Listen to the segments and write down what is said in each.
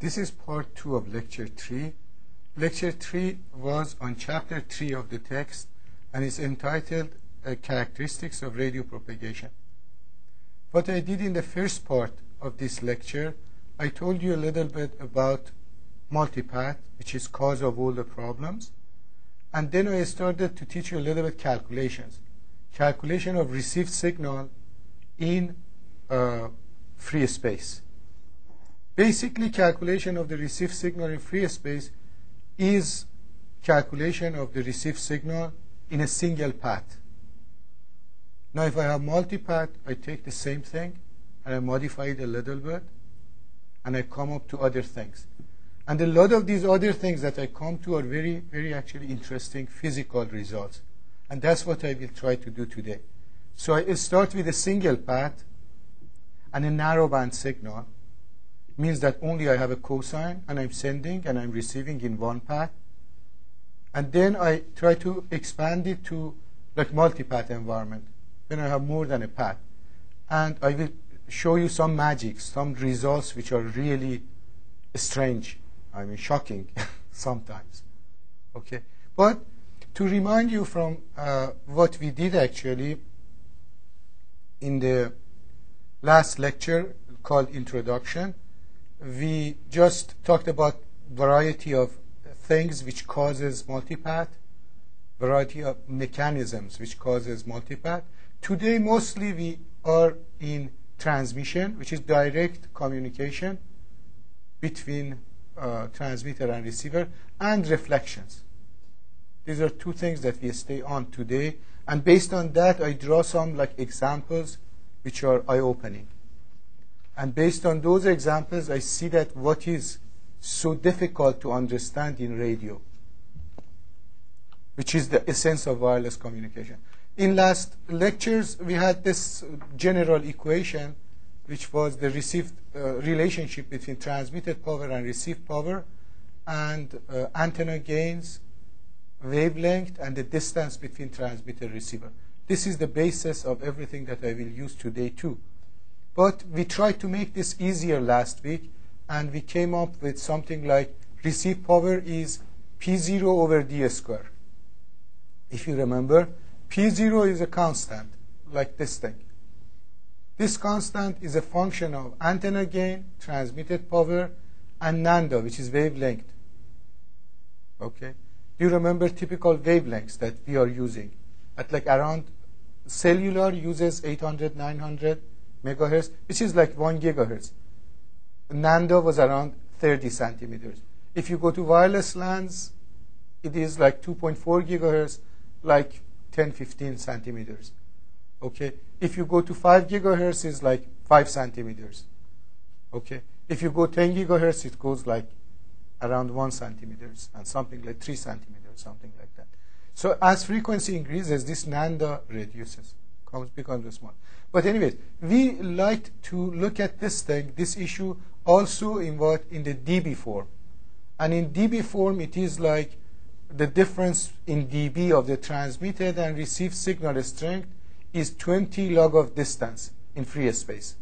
This is part 2 of lecture 3. Lecture 3 was on chapter 3 of the text and is entitled Characteristics of Radio Propagation. What I did in the first part of this lecture, I told you a little bit about multipath, which is cause of all the problems. And then I started to teach you a little bit calculations. Calculation of received signal in free space. Basically, calculation of the received signal in free space is calculation of the received signal in a single path. Now, if I have multipath, I take the same thing and I modify it a little bit and I come up to other things. And a lot of these other things that I come to are very, very actually interesting physical results. And that's what I will try to do today. So I start with a single path and a narrowband signal. Means that only I have a cosine and I'm sending and I'm receiving in one path. And then I try to expand it to like multipath environment. Then I have more than a path. And I will show you some magic, some results which are really strange. I mean, shocking sometimes. Okay. But to remind you from what we did actually in the last lecture called Introduction, we just talked about variety of things which causes multipath, variety of mechanisms which causes multipath. Today, mostly we are in transmission, which is direct communication between transmitter and receiver, and reflections. These are two things that we stay on today. And based on that, I draw some like examples which are eye-opening. And based on those examples, I see that what is so difficult to understand in radio, which is the essence of wireless communication. In last lectures, we had this general equation, which was the received relationship between transmitted power and received power, and antenna gains, wavelength, and the distance between transmitter and receiver. This is the basis of everything that I will use today too. But we tried to make this easier last week, and we came up with something like received power is P0 over D square. If you remember, P0 is a constant, like this thing. This constant is a function of antenna gain, transmitted power, and lambda, which is wavelength. Okay? Do you remember typical wavelengths that we are using? At like around cellular uses 800, 900 megahertz, which is like 1 gigahertz. Nando was around 30 centimeters. If you go to wireless LANs, it is like 2.4 gigahertz, like 10, 15 centimeters. Okay. If you go to 5 gigahertz, it's like 5 centimeters. Okay. If you go 10 gigahertz, it goes like around 1 centimeters and something like 3 centimeters, something like that. So as frequency increases, this nando reduces, becomes small. But anyways, we like to look at this thing, this issue, also in the dB form. And in dB form, it is like the difference in dB of the transmitted and received signal strength is 20 log of distance in free space.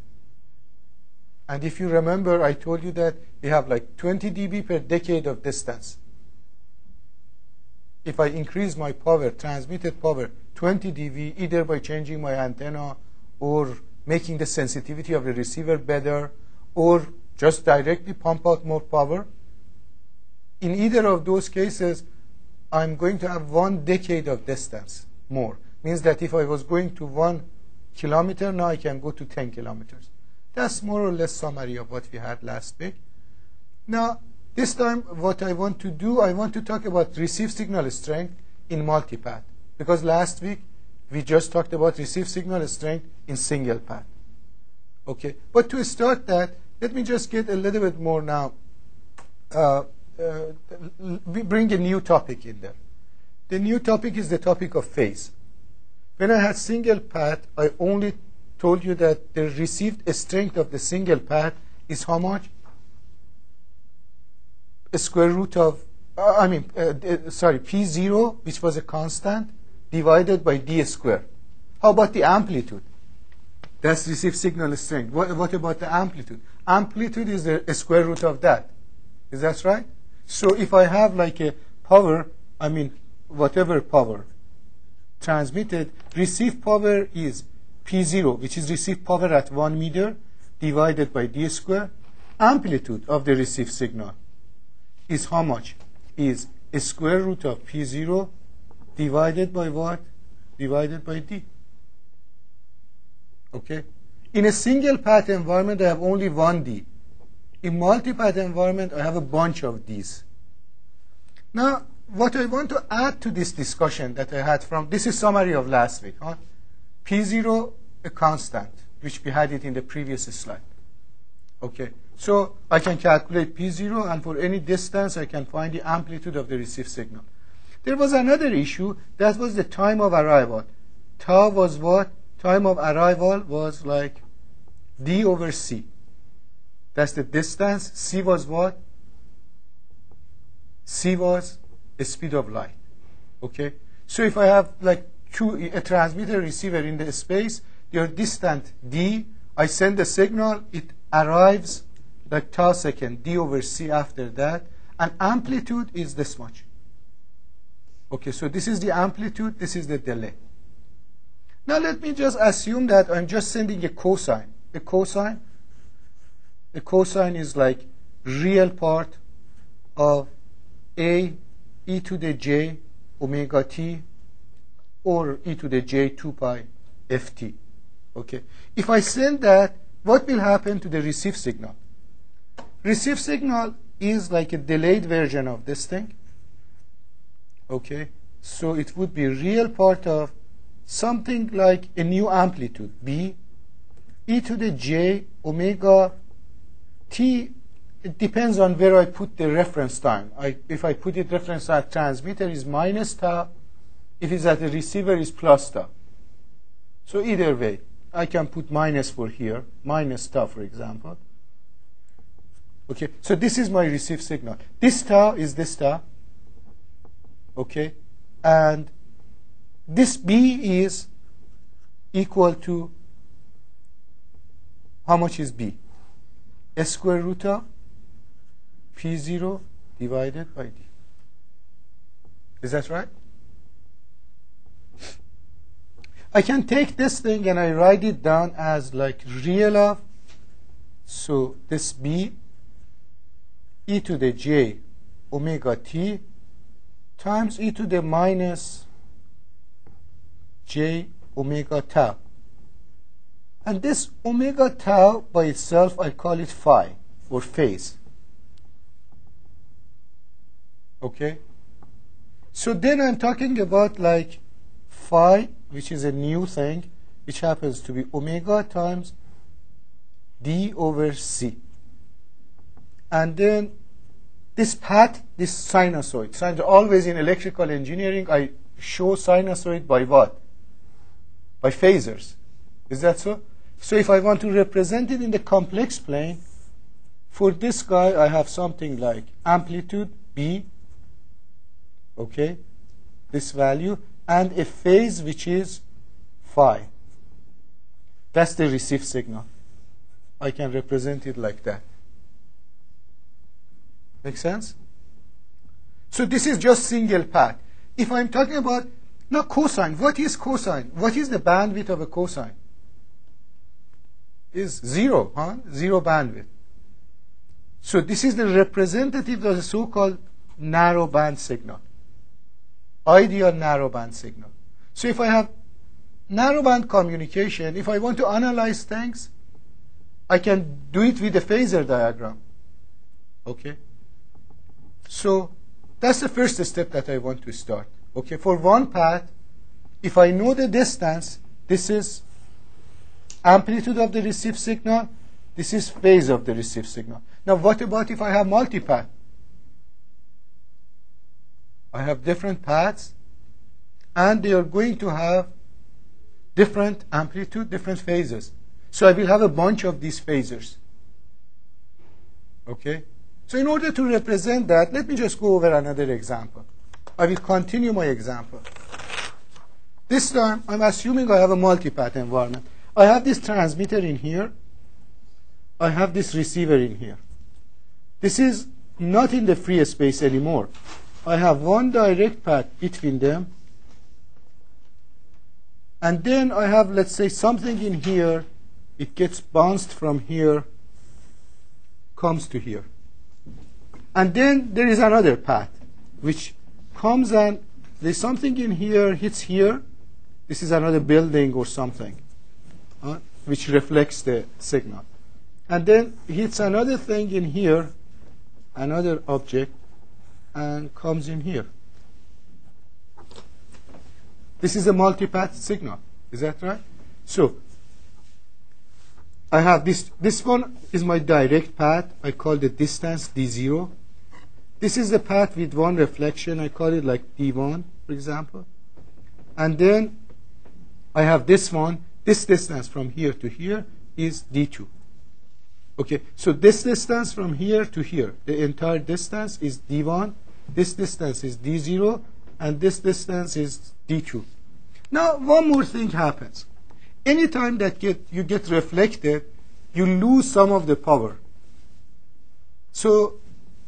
And if you remember, I told you that we have like 20 dB per decade of distance. If I increase my power, transmitted power, 20 dB, either by changing my antenna or making the sensitivity of the receiver better, or just directly pump out more power, in either of those cases, I'm going to have 1 decade of distance more. Means that if I was going to 1 kilometer, now I can go to 10 kilometers. That's more or less summary of what we had last week. Now, this time, what I want to do, I want to talk about received signal strength in multipath. Because last week, we just talked about received signal strength in single path. Okay, but to start that, let me just get a little bit more now. We bring a new topic in there. The new topic is the topic of phase. When I had single path, I only told you that the received strength of the single path is how much? A square root of, P0, which was a constant, divided by D square. How about the amplitude? That's received signal strength. What about the amplitude? Amplitude is a square root of that. Is that right? So if I have like a power, I mean whatever power transmitted, received power is P0, which is received power at 1 meter, divided by d square. Amplitude of the received signal is how much? Is a square root of P0 divided by what? Divided by d. Okay? In a single path environment, I have only one d. In multipath environment, I have a bunch of d's. Now, what I want to add to this discussion that I had from, this is summary of last week. Huh? P0, a constant, which we had it in the previous slide. Okay, so I can calculate P0, and for any distance, I can find the amplitude of the received signal. There was another issue, that was the time of arrival. Tau was what? Time of arrival was like d over c. That's the distance. C was what? C was the speed of light. Okay, so if I have like a transmitter receiver in the space, they are distant d. I send the signal, it arrives like tau second, d over c after that, and amplitude is this much. Okay, so this is the amplitude, this is the delay. Now let me just assume that I'm just sending a cosine. The cosine is like real part of a e to the j omega t or e to the j 2 pi ft. Okay, if I send that, what will happen to the received signal? Received signal is like a delayed version of this thing. Okay, so it would be real part of something like a new amplitude, b, e to the j omega t. It depends on where I put the reference time. If I put it reference at transmitter is minus tau, if it's at the receiver is plus tau. So either way, I can put minus for here, minus tau for example. Okay, so this is my received signal. This tau is this tau. Okay, and this b is equal to, how much is b? A square root of P0 divided by d. Is that right? I can take this thing and I write it down as like real of, so this b e to the j omega t times e to the minus j omega tau. And this omega tau by itself, I call it phi, or phase. Okay? So then I'm talking about like phi, which is a new thing, which happens to be omega times d over c. And then this path, this sinusoid. Always in electrical engineering, I show sinusoid by what? By phasors. Is that so? So if I want to represent it in the complex plane, for this guy, I have something like amplitude b, okay, this value, and a phase which is phi. That's the received signal. I can represent it like that. Make sense? So this is just single path. If I'm talking about, now cosine, what is cosine? What is the bandwidth of a cosine? Is zero, huh? Zero bandwidth. So this is the representative of the so-called narrow band signal. Ideal narrow band signal. So if I have narrow band communication, if I want to analyze things, I can do it with a phasor diagram. Okay? So that's the first step that I want to start. Okay, for one path, if I know the distance, this is amplitude of the received signal, this is phase of the received signal. Now what about if I have multipath? I have different paths, and they are going to have different amplitude, different phases. So I will have a bunch of these phasors. Okay? So in order to represent that, let me just go over another example. I will continue my example. This time, I'm assuming I have a multipath environment. I have this transmitter in here. I have this receiver in here. This is not in the free space anymore. I have one direct path between them, and then I have, let's say, something in here. It gets bounced from here, comes to here. And then there is another path which comes, and there's something in here, hits here. This is another building or something, which reflects the signal. And then hits another thing in here, another object, and comes in here. This is a multipath signal. Is that right? So I have this one is my direct path. I call the distance D0. This is the path with one reflection. I call it like D1, for example. And then I have this one. This distance from here to here is D2. Okay, so this distance from here to here, the entire distance is D1. This distance is D0, and this distance is D2. Now, one more thing happens. Anytime that you get reflected, you lose some of the power. So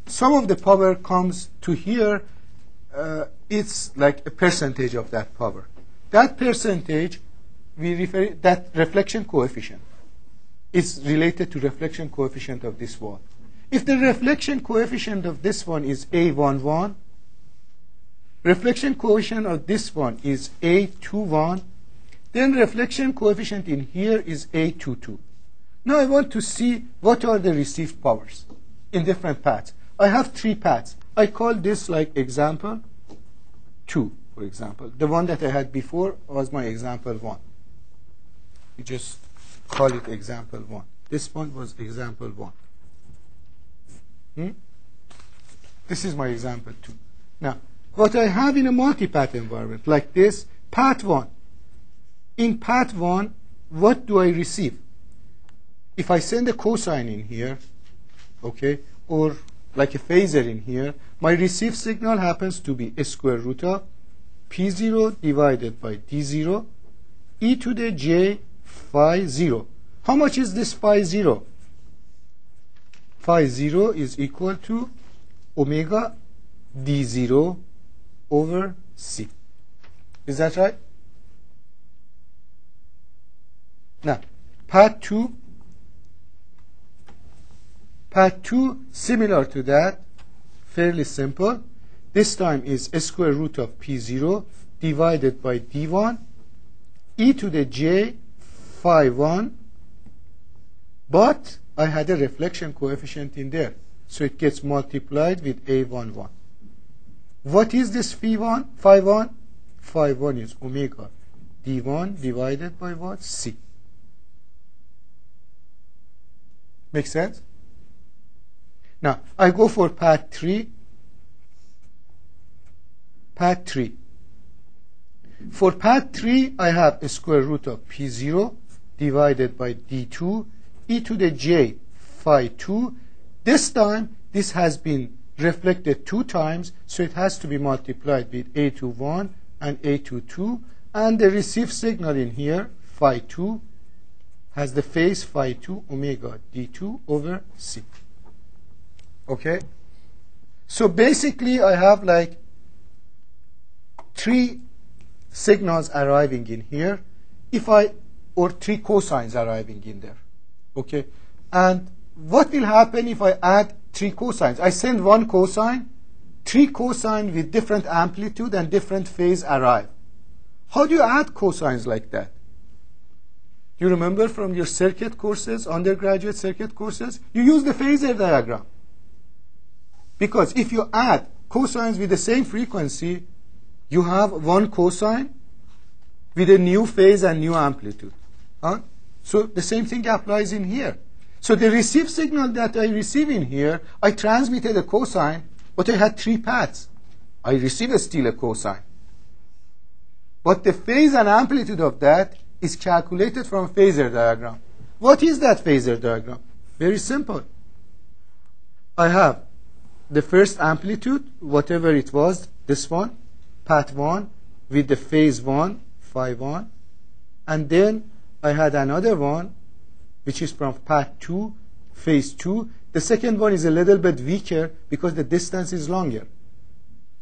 some of the power comes to here. It's like a percentage of that power. That percentage, we refer that reflection coefficient is related to reflection coefficient of this wall. If the reflection coefficient of this one is A11, reflection coefficient of this one is A21, then reflection coefficient in here is A22. Now I want to see what are the received powers in different paths. I have 3 paths. I call this like example 2, for example. The one that I had before was my example 1. We just call it example 1. This one was example 1. This is my example 2. Now, what I have in a multipath environment like this, path 1. In path 1, what do I receive? If I send a cosine in here, okay, or like a phasor in here, my received signal happens to be a square root of P0 divided by D0 e to the j phi 0. How much is this phi 0? Phi 0 is equal to omega D0 over C. Is that right? Now, path 2, similar to that, fairly simple. This time is a square root of P0 divided by D1 e to the j phi 1, but I had a reflection coefficient in there, so it gets multiplied with A11. What is this phi 1? Phi 1? Phi 1 is omega D1 divided by what? C. Make sense? Now, I go for path 3. Path 3. For path 3, I have a square root of P0 divided by D2 e to the j phi 2. This time, this has been reflected 2 times, so it has to be multiplied with A21 and A22. And the received signal in here, phi 2, has the phase phi 2 omega D2 over C. Okay? So basically, I have like 3 signals arriving in here, or 3 cosines arriving in there. Okay? And what will happen if I add 3 cosines? I send 1 cosine, 3 cosine with different amplitude and different phase arrive. How do you add cosines like that? You remember from your circuit courses, undergraduate circuit courses, you use the phasor diagram. Because if you add cosines with the same frequency, you have 1 cosine with a new phase and new amplitude. So the same thing applies in here. So the received signal that I receive in here, I transmitted a cosine, but I had 3 paths. I receive still a cosine. But the phase and amplitude of that is calculated from a phasor diagram. What is that phasor diagram? Very simple. I have the first amplitude, whatever it was, this one, path 1, with the phase 1, phi 1. And then I had another one, which is from path 2, phase 2. The second one is a little bit weaker because the distance is longer.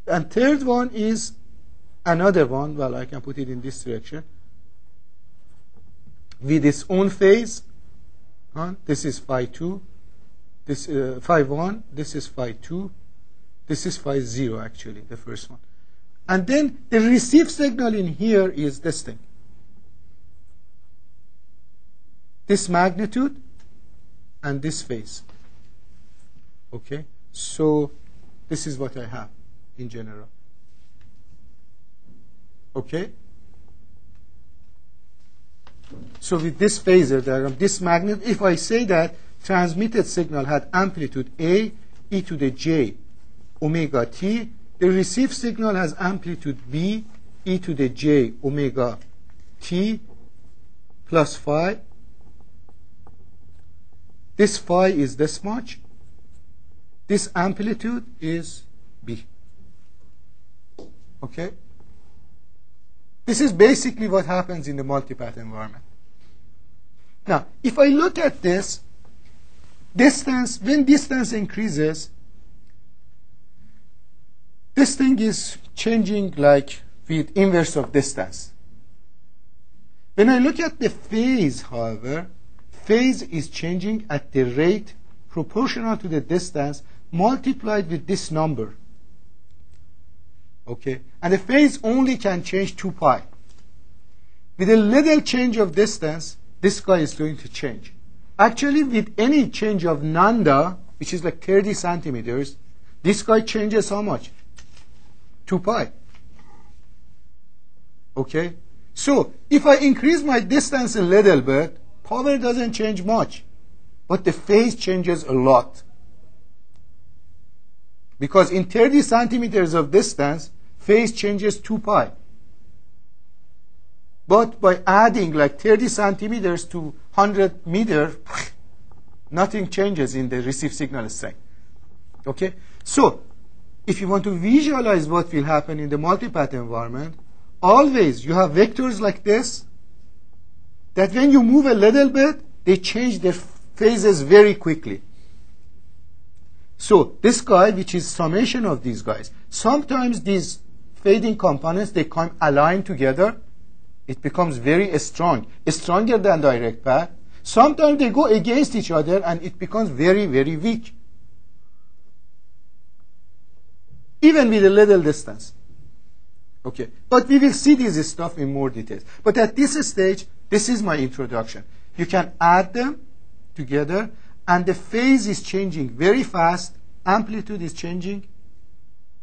And third one is another one, well, I can put it in this direction, with its own phase. This is phi 2, this phi 1, this is phi 2, this is phi 0 actually, the first one. And then the received signal in here is this thing. This magnitude and this phase. Okay, so this is what I have in general. Okay, so with this phasor diagram, this magnitude, if I say that transmitted signal had amplitude A e to the j omega t, the received signal has amplitude B e to the j omega t plus phi. This phi is this much. This amplitude is B. Okay? This is basically what happens in the multipath environment. Now, if I look at this, distance, when distance increases, this thing is changing like with inverse of distance. When I look at the phase, however, phase is changing at the rate proportional to the distance multiplied with this number. Okay, and the phase only can change 2 pi. With a little change of distance, this guy is going to change. Actually, with any change of lambda, which is like 30 centimeters, this guy changes how much? 2 pi. Okay, so if I increase my distance a little bit, power doesn't change much, but the phase changes a lot. Because in 30 centimeters of distance, phase changes 2 pi. But by adding like 30 centimeters to 100 meters, nothing changes in the received signal strength. Okay? So, if you want to visualize what will happen in the multipath environment, always you have vectors like this, that when you move a little bit, they change their phases very quickly. So this guy, which is summation of these guys, sometimes these fading components, they come aligned together. It becomes very strong, stronger than direct path. Sometimes they go against each other and it becomes very, very weak. Even with a little distance. Okay, but we will see this stuff in more details. But at this stage, this is my introduction. You can add them together, and the phase is changing very fast, amplitude is changing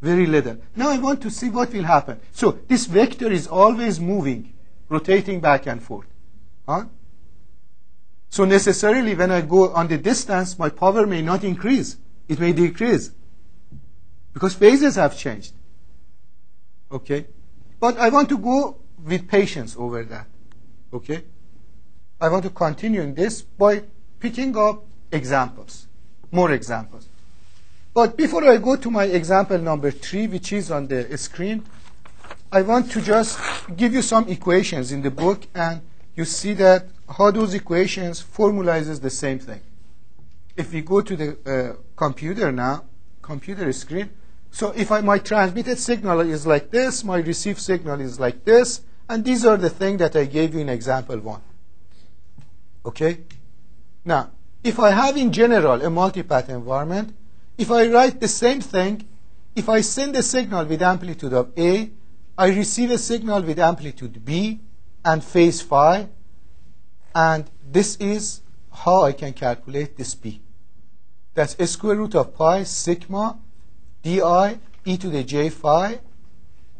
very little. Now I want to see what will happen. So this vector is always moving, rotating back and forth. So necessarily when I go on the distance, my power may not increase. It may decrease because phases have changed. Okay? But I want to go with patience over that. Okay? I want to continue in this by picking up examples, more examples. But before I go to my example number 3, which is on the screen, I want to just give you some equations in the book, and you see that how those equations formalizes the same thing. If we go to the computer now, computer screen, so if my transmitted signal is like this, my received signal is like this, and these are the things that I gave you in example 1. Okay? Now, if I have in general a multipath environment, if I write the same thing, if I send a signal with amplitude of A, I receive a signal with amplitude B and phase phi, and this is how I can calculate this B. That's a square root of pi sigma di e to the j phi,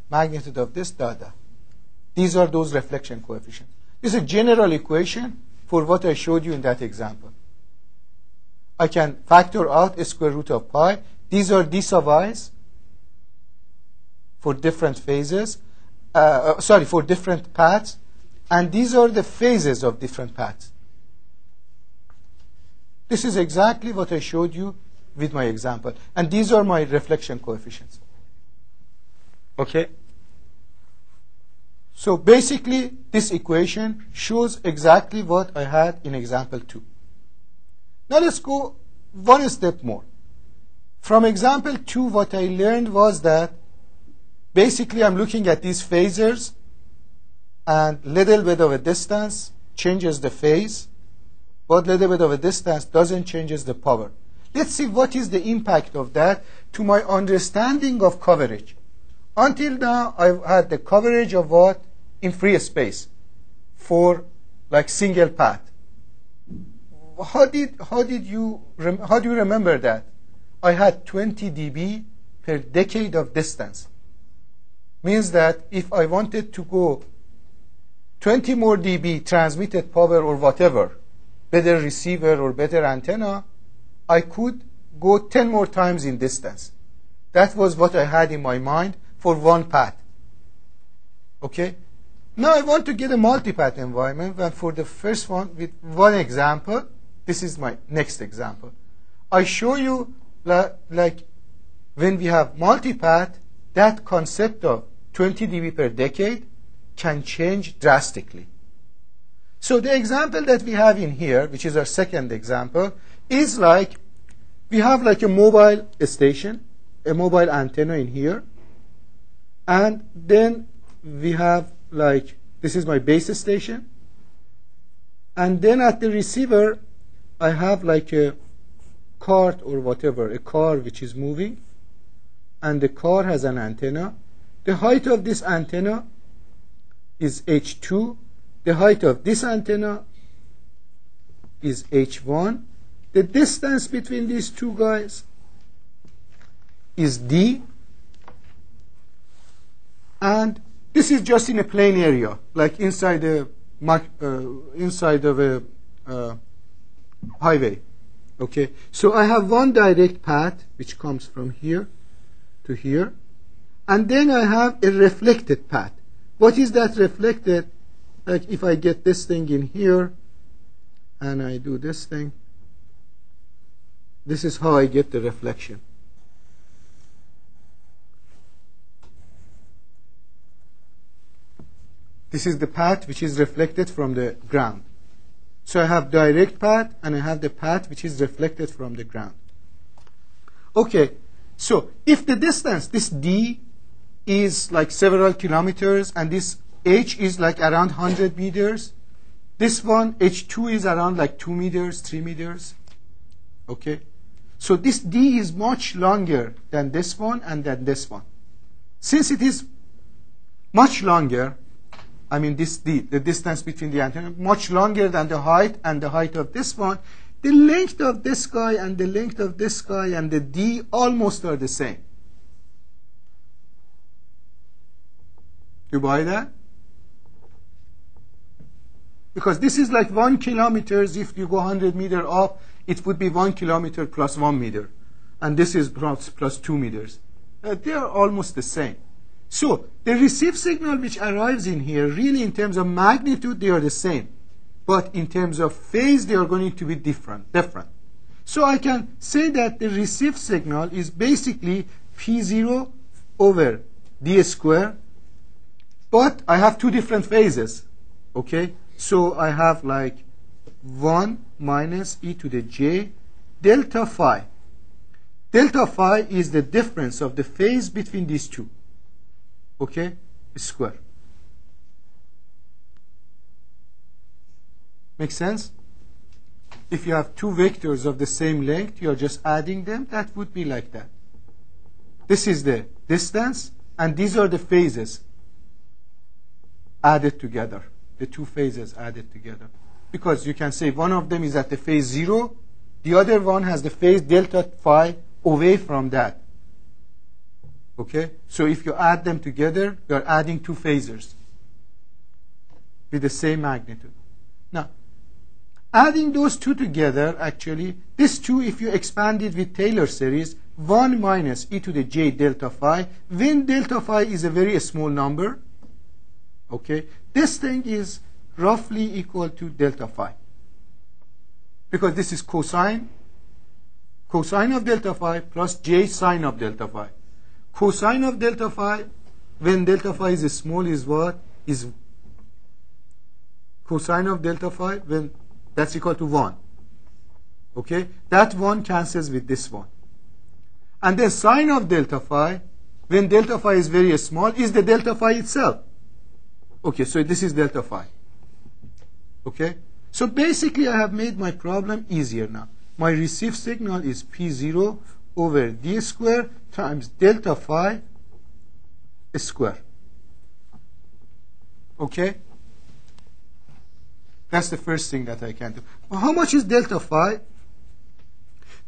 magnitude of this, dada. These are those reflection coefficients. This is a general equation for what I showed you in that example. I can factor out a square root of pi. These are d sub i's for different phases, for different paths, and these are the phases of different paths. This is exactly what I showed you with my example, and these are my reflection coefficients. Okay? So basically, this equation shows exactly what I had in example 2. Now let's go one step more. From example 2, what I learned was that basically I'm looking at these phasors, and little bit of a distance changes the phase, but little bit of a distance doesn't change the power. Let's see what is the impact of that to my understanding of coverage. Until now, I've had the coverage of what? In free space for like single path. How do you remember that? I had 20 dB per decade of distance. Means that if I wanted to go 20 more dB transmitted power or whatever, better receiver or better antenna, I could go 10 more times in distance. That was what I had in my mind for one path. Okay? Now I want to get a multipath environment, and for the first one, with one example, this is my next example. I show you like when we have multipath, that concept of 20 dB per decade can change drastically. So the example that we have in here, which is our second example, is like we have like a mobile station, a mobile antenna in here, and then we have like, this is my base station, and then at the receiver I have like a cart or whatever, a car which is moving, and the car has an antenna. The height of this antenna is h2. The height of this antenna is h1. The distance between these two guys is d. And this is just in a plain area, like inside of a highway. Okay, so I have one direct path which comes from here to here, and then I have a reflected path. What is that reflected? Like if I get this thing in here and I do this thing, this is how I get the reflection. This is the path which is reflected from the ground. So I have direct path and I have the path which is reflected from the ground. Okay, so if the distance, this d, is like several kilometers and this h is like around 100 meters, this one, h2, is around like 2 meters, 3 meters. Okay, so this d is much longer than this one and than this one. Since it is much longer, I mean this d, the distance between the antenna, much longer than the height and the height of this one, the length of this guy and the length of this guy and the d almost are the same. You buy that? Because this is like 1 kilometer. If you go 100 meters up, it would be 1 kilometer plus 1 meter. And this is plus 2 meters. They are almost the same. So the received signal which arrives in here, really in terms of magnitude, they are the same. But in terms of phase, they are going to be different. So I can say that the received signal is basically P0 over D square. But I have two different phases. Okay? So I have like 1 minus e to the j delta phi. Delta phi is the difference of the phase between these two. Okay? Square. Make sense? If you have two vectors of the same length, you are just adding them, that would be like that. This is the distance, and these are the phases added together. The two phases added together. Because you can say one of them is at the phase 0, the other one has the phase delta phi away from that. Okay? So if you add them together, you are adding two phasors with the same magnitude. Now, adding those two together, actually, this two, if you expand it with Taylor series, 1 minus e to the j delta phi, when delta phi is a very small number, okay, this thing is roughly equal to delta phi. Because this is cosine of delta phi plus j sine of delta phi. Cosine of delta phi, when delta phi is small, is what? Is cosine of delta phi, when that's equal to 1. Okay, that one cancels with this one. And the sine of delta phi, when delta phi is very small, is the delta phi itself. Okay, so this is delta phi. Okay, so basically I have made my problem easier now. My received signal is P0 over d square times delta phi square. Okay, that's the first thing that I can do. Well, how much is delta phi?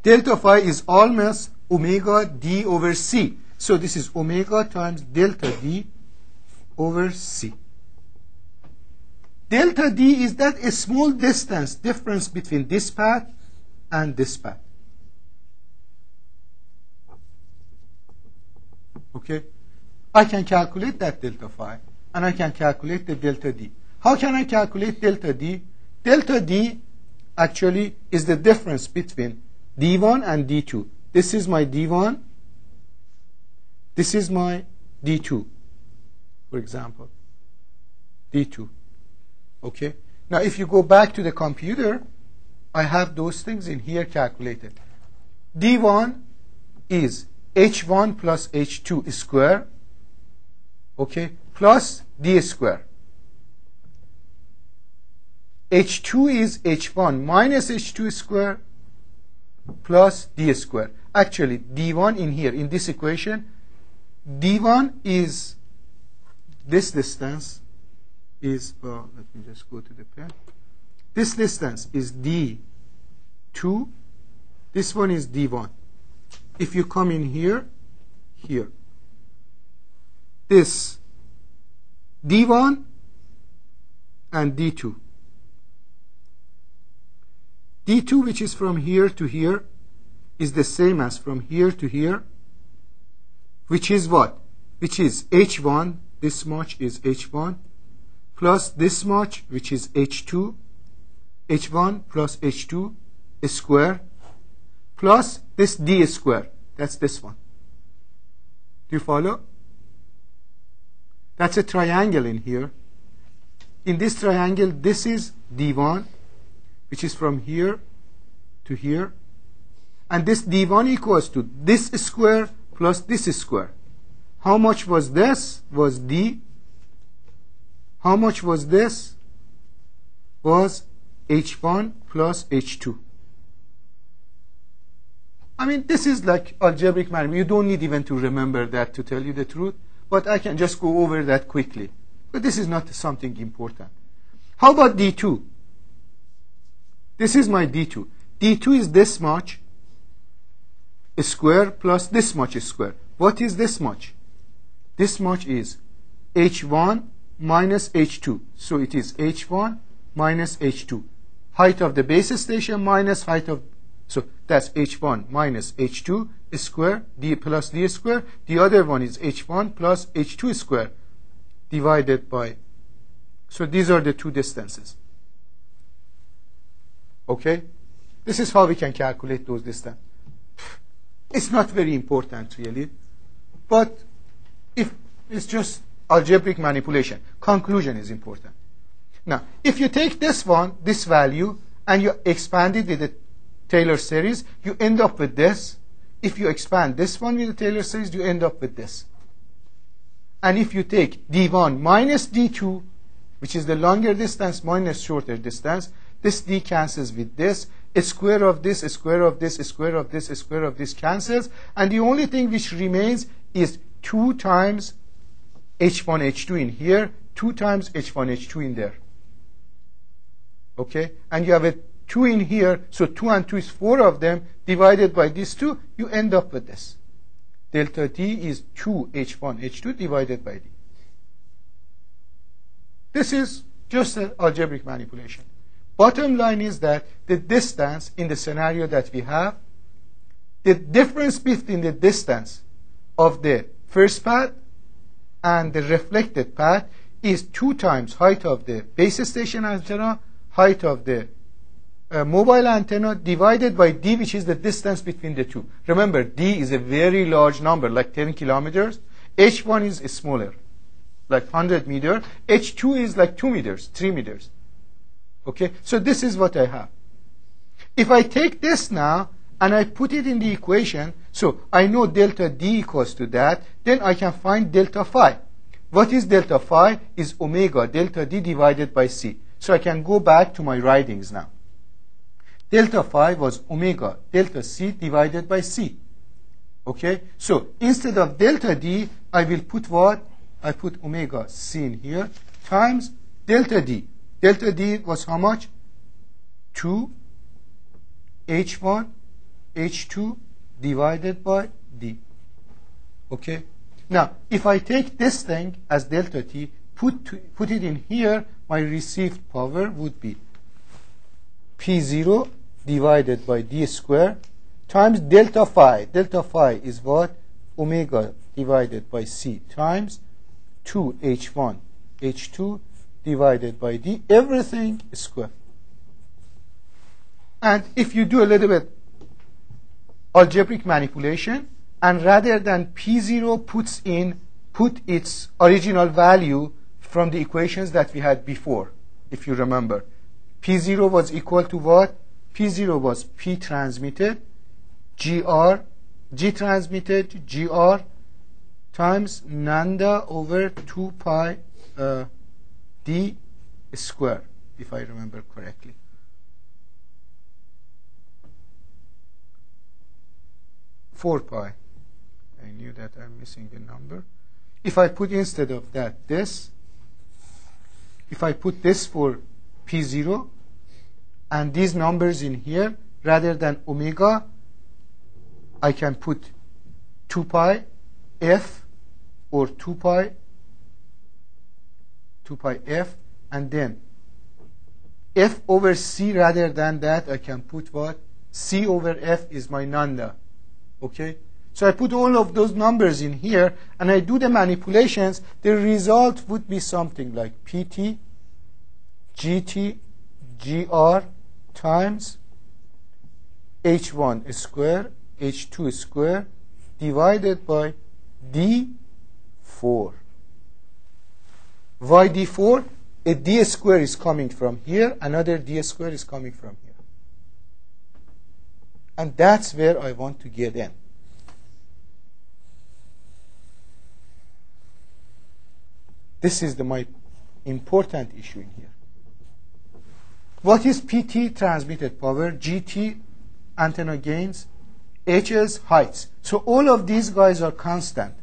Delta phi is almost omega d over c. So this is omega times delta d over c. Delta d is that a small distance difference between this path and this path. Okay, I can calculate that delta phi and I can calculate the delta d. How can I calculate delta d? Delta d actually is the difference between d1 and d2. This is my d1, this is my d2, for example, d2. Okay, now if you go back to the computer, I have those things in here calculated. d1 is h1 plus h2 square, okay, plus d square. h2 is h1 minus h2 square plus d square. Actually, d1 in here, in this equation, d1 is this distance is, let me just go to the pen. This distance is d2. This one is d1. If you come in here, here, this d1 and d2. d2, which is from here to here, is the same as from here to here, which is what? Which is h1, this much is h1, plus this much, which is h2, h1 plus h2 square, plus this d square, that's this one. Do you follow? That's a triangle in here. In this triangle, this is d1, which is from here to here, and this d1 equals to this square plus this square. How much was this? Was d. How much was this? Was h1 plus h2. I mean, this is like algebraic math. You don't need even to remember that, to tell you the truth, but I can just go over that quickly. But this is not something important. How about d2? This is my d2. d2 is this much square plus this much square. What is this much? This much is h1 minus h2. So it is h1 minus h2. Height of the base station minus height of, so that's h1 minus h2 square, d plus d square. The other one is h1 plus h2 square divided by, so these are the two distances. Okay, this is how we can calculate those distances. It's not very important really, but if it's just algebraic manipulation, conclusion is important. Now, if you take this one, this value, and you expand it with the Taylor series, you end up with this. If you expand this one with the Taylor series, you end up with this. And if you take d1 minus d2, which is the longer distance minus shorter distance, this d cancels with this. A square of this, a square of this, a square of this, a square of this cancels. And the only thing which remains is 2 times h1, h2 in here, 2 times h1, h2 in there. Okay? And you have a 2 in here, so 2 and 2 is 4 of them. Divided by these 2, you end up with this. Delta t is 2 h1, h2 divided by d. This is just an algebraic manipulation. Bottom line is that the distance in the scenario that we have, the difference between the distance of the first path and the reflected path is 2 times height of the base station antenna, height of the mobile antenna divided by d, which is the distance between the two. Remember, d is a very large number, like 10 kilometers. h1 is smaller, like 100 meters. h2 is like 2 meters, 3 meters. Okay, so this is what I have. If I take this now and I put it in the equation, so I know delta D equals to that, then I can find delta phi. What is delta phi? Is omega delta D divided by C. So I can go back to my writings now. Delta phi was omega delta C divided by C. Okay? So instead of delta D, I will put what? I put omega C in here times delta D. Delta D was how much? 2 H1 H2 divided by D. Okay? Now, if I take this thing as delta T, put it in here, my received power would be P0 divided by D square times delta phi. Delta phi is what? Omega divided by C times 2 H1 H2 divided by D, everything square. And if you do a little bit algebraic manipulation, and rather than P0 put its original value from the equations that we had before, if you remember. P0 was equal to what? P0 was P transmitted, G transmitted, GR times lambda over 2 pi D square, if I remember correctly. Four pi. I knew that I'm missing a number. If I put instead of that this, if I put this for P0 and these numbers in here, rather than omega, I can put 2 pi F or 2 pi F, and then F over C, rather than that, I can put what? C over F is my lambda. Okay? So I put all of those numbers in here and I do the manipulations. The result would be something like PT, GT, GR times H1 square, H2 square divided by D4. Why D4? A D square is coming from here, another D square is coming from here. And that's where I want to get in. This is my important issue in here. What is PT, transmitted power, GT, antenna gains, H's, heights. So all of these guys are constant.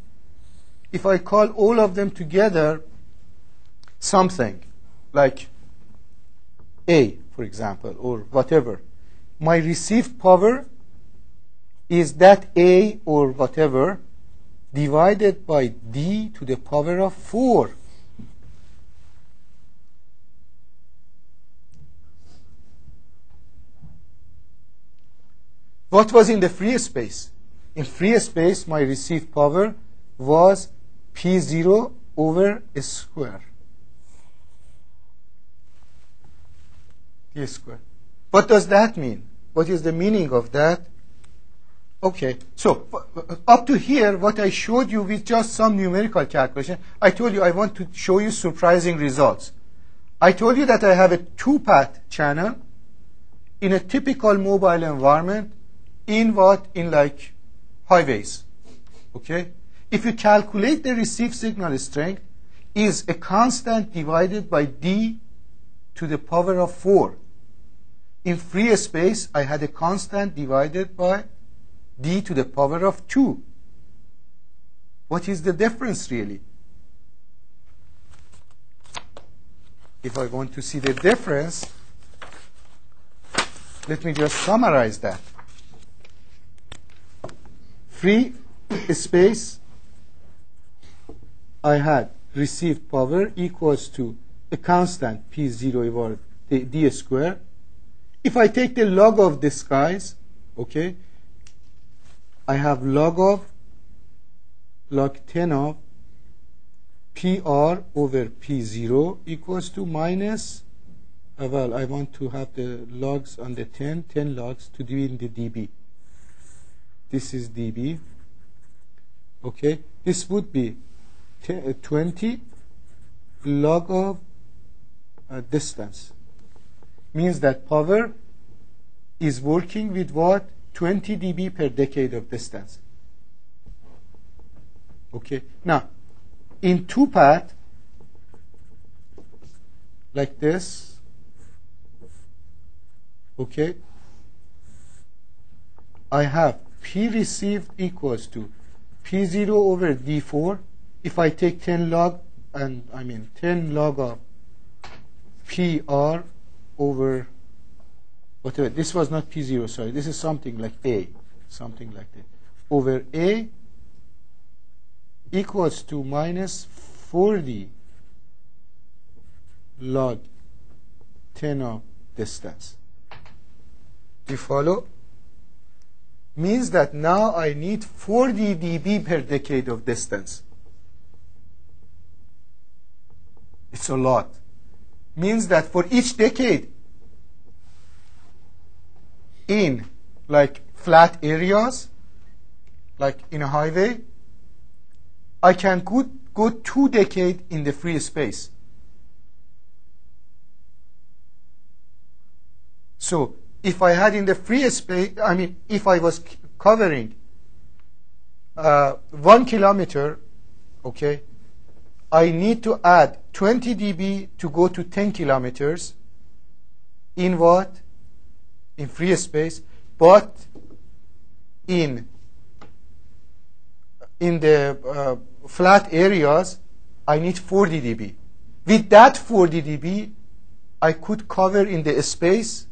If I call all of them together something like A, for example, or whatever, my received power is that A or whatever divided by D to the power of 4. What was in the free space? In free space, my received power was P0 over a square. P square. What does that mean? What is the meaning of that? Okay, so up to here, what I showed you with just some numerical calculation, I told you I want to show you surprising results. I told you that I have a 2-path channel in a typical mobile environment in what? In like highways. Okay? If you calculate the received signal strength is a constant divided by D to the power of 4. In free space, I had a constant divided by D to the power of 2. What is the difference really? If I want to see the difference, let me just summarize that. Free space, I had received power equals to a constant P0 over D square. If I take the log of this guys, okay, I have log 10 of PR over P0 equals to minus, well, I want to have the logs on the 10 logs to be in the dB. This is dB. Okay, this would be 20 log of distance. Means that power is working with what? 20 dB per decade of distance. Okay. Now, in two-path, like this, okay, I have P received equals to P0 over D4. If I take 10 log, and I mean 10 log of PR over whatever, this was not P0, sorry, this is something like A, something like that, over A equals to minus 40 log 10 of distance. Do you follow? Means that now I need 40 dB per decade of distance. It's a lot. Means that for each decade in like flat areas, like in a highway, I can go 2 decades in the free space. So if I had in the free space, I mean, if I was covering 1 kilometer, okay, I need to add 20 dB to go to 10 kilometers in what? In free space, but in the flat areas, I need 40 dB. With that 40 dB, I could cover in the space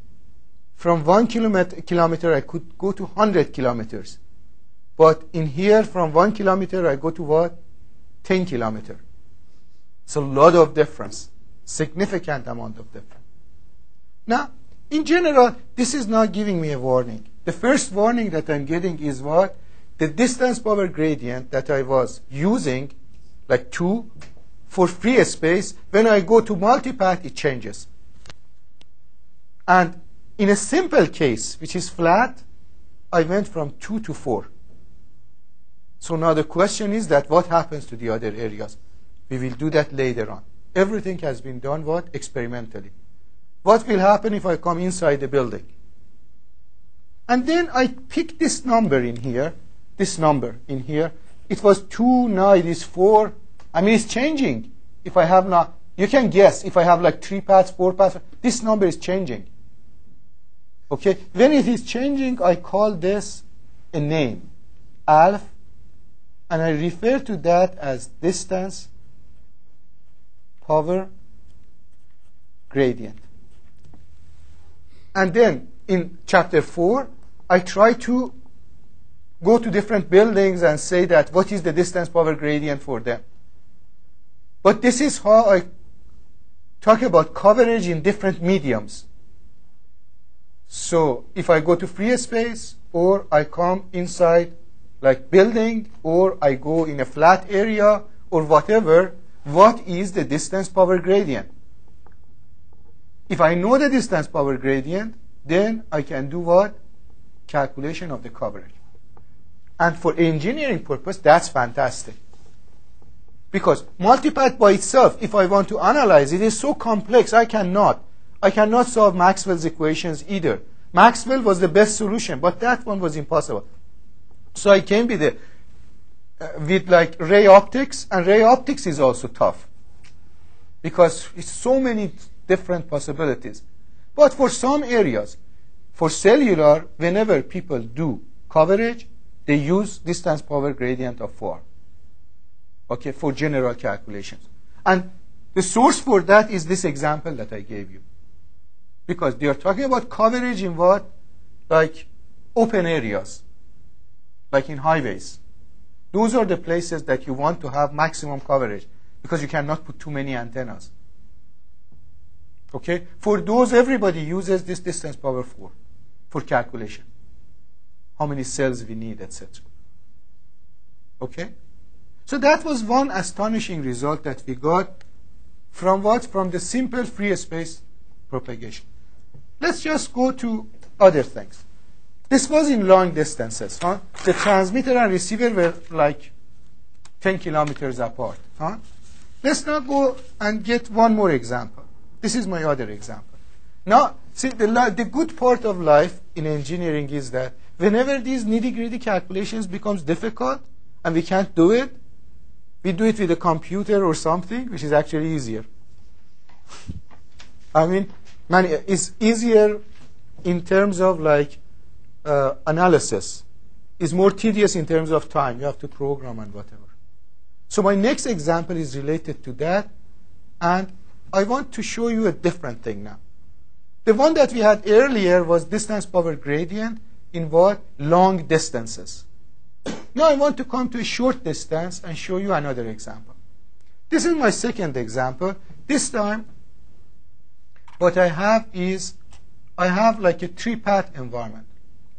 from 1 kilometer, I could go to 100 kilometers. But in here, from 1 kilometer, I go to what? 10 kilometers. It's a lot of difference, significant amount of difference. Now, in general, this is not giving me a warning. The first warning that I'm getting is what? The distance power gradient that I was using, like 2, for free space, when I go to multipath, it changes. And in a simple case, which is flat, I went from 2 to 4. So now the question is that what happens to the other areas? We will do that later on. Everything has been done what? Experimentally. What will happen if I come inside the building? And then I pick this number in here, this number in here. It was 2, now it is 4. I mean, it's changing. If I have not, you can guess, if I have like 3 paths, 4 paths, this number is changing. Okay, when it is changing, I call this a name, alpha, and I refer to that as distance power gradient. And then in chapter 4, I try to go to different buildings and say that what is the distance power gradient for them. But this is how I talk about coverage in different mediums. So if I go to free space, or I come inside like building, or I go in a flat area, or whatever, what is the distance power gradient? If I know the distance power gradient, then I can do what? Calculation of the coverage. And for engineering purpose, that's fantastic. Because multipath by itself, if I want to analyze it, is so complex, I cannot solve Maxwell's equations either. Maxwell was the best solution, but that one was impossible. So I came with like ray optics, and ray optics is also tough because it's so many different possibilities. But for some areas, for cellular, whenever people do coverage, they use distance power gradient of 4. Okay, for general calculations. And the source for that is this example that I gave you. Because they are talking about coverage in what? Like open areas, like in highways. Those are the places that you want to have maximum coverage because you cannot put too many antennas. Okay? For those, everybody uses this distance power 4 for calculation. How many cells we need, etc. Okay? So that was one astonishing result that we got from what? From the simple free space propagation. Let's just go to other things. This was in long distances. Huh? The transmitter and receiver were like 10 kilometers apart. Huh? Let's now go and get one more example. This is my other example. Now, See, the good part of life in engineering is that whenever these nitty-gritty calculations becomes difficult and we can't do it, we do it with a computer or something, which is actually easier. I mean, it's easier in terms of like analysis. It's more tedious in terms of time. You have to program and whatever. So my next example is related to that, and I want to show you a different thing now. The one that we had earlier was distance power gradient in what? Long distances. Now I want to come to a short distance and show you another example. This is my second example. This time, what I have is, I have like a three-path environment.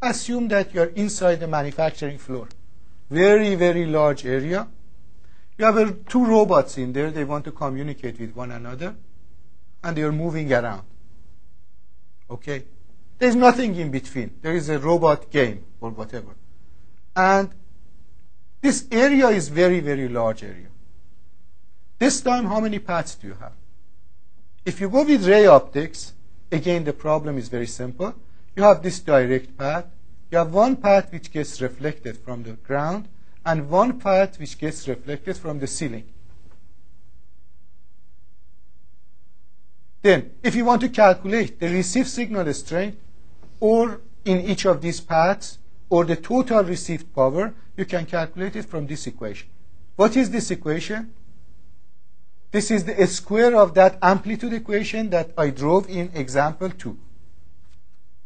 Assume that you are inside the manufacturing floor. Very, very large area. You have two robots in there. They want to communicate with one another, and they are moving around. Okay? There's nothing in between. There is a robot game or whatever. And this area is very, very large area. This time, how many paths do you have? If you go with ray optics, again, the problem is very simple. You have this direct path. You have one path which gets reflected from the ground, and one path which gets reflected from the ceiling. Then, if you want to calculate the received signal strength, or in each of these paths, or the total received power, you can calculate it from this equation. What is this equation? This is the square of that amplitude equation that I drove in example 2.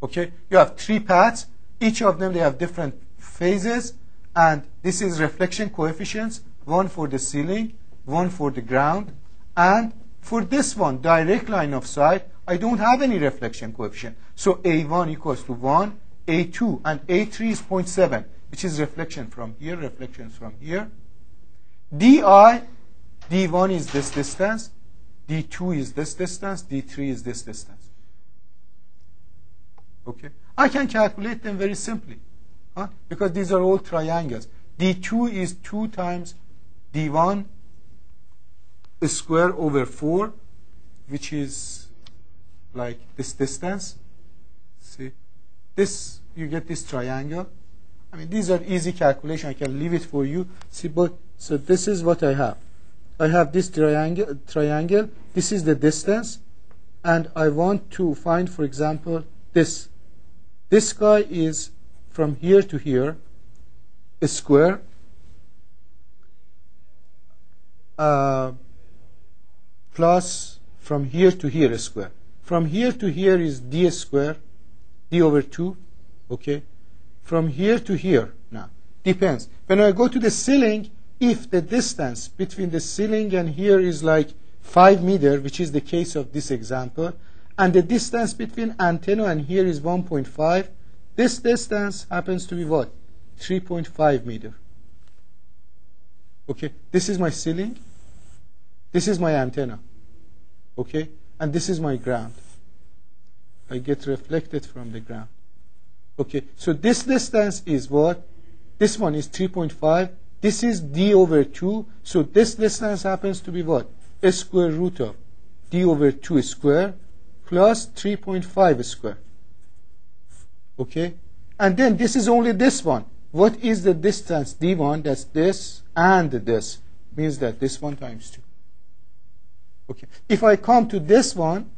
Okay? You have three paths. Each of them, they have different phases. And this is reflection coefficients, one for the ceiling, one for the ground. And for this one, direct line of sight, I don't have any reflection coefficient. So A1 equals to 1, A2, and A3 is 0.7, which is reflection from here, reflections from here. DI, D1 is this distance, D2 is this distance, D3 is this distance. Okay? I can calculate them very simply, because these are all triangles. D2 is 2 times D1 square over 4, which is like this distance. See, this, you get this triangle. I mean, these are easy calculation. I can leave it for you. See, but so this is what I have. I have this triangle. This is the distance, and I want to find, for example, this. This guy is from here to here, a square. Plus from here to here a square. From here to here is d square, d over 2, okay? From here to here, now, depends. When I go to the ceiling, if the distance between the ceiling and here is like 5 meters, which is the case of this example, and the distance between antenna and here is 1.5, this distance happens to be what? 3.5 meters. Okay, this is my ceiling. This is my antenna, okay? And this is my ground. I get reflected from the ground. Okay, so this distance is what? This one is 3.5. This is d over 2. So this distance happens to be what? A square root of d over 2 square plus 3.5 square. Okay? And then this is only this one. What is the distance? d1, that's this, and this. Means that this one times 2. Okay. If I come to this one,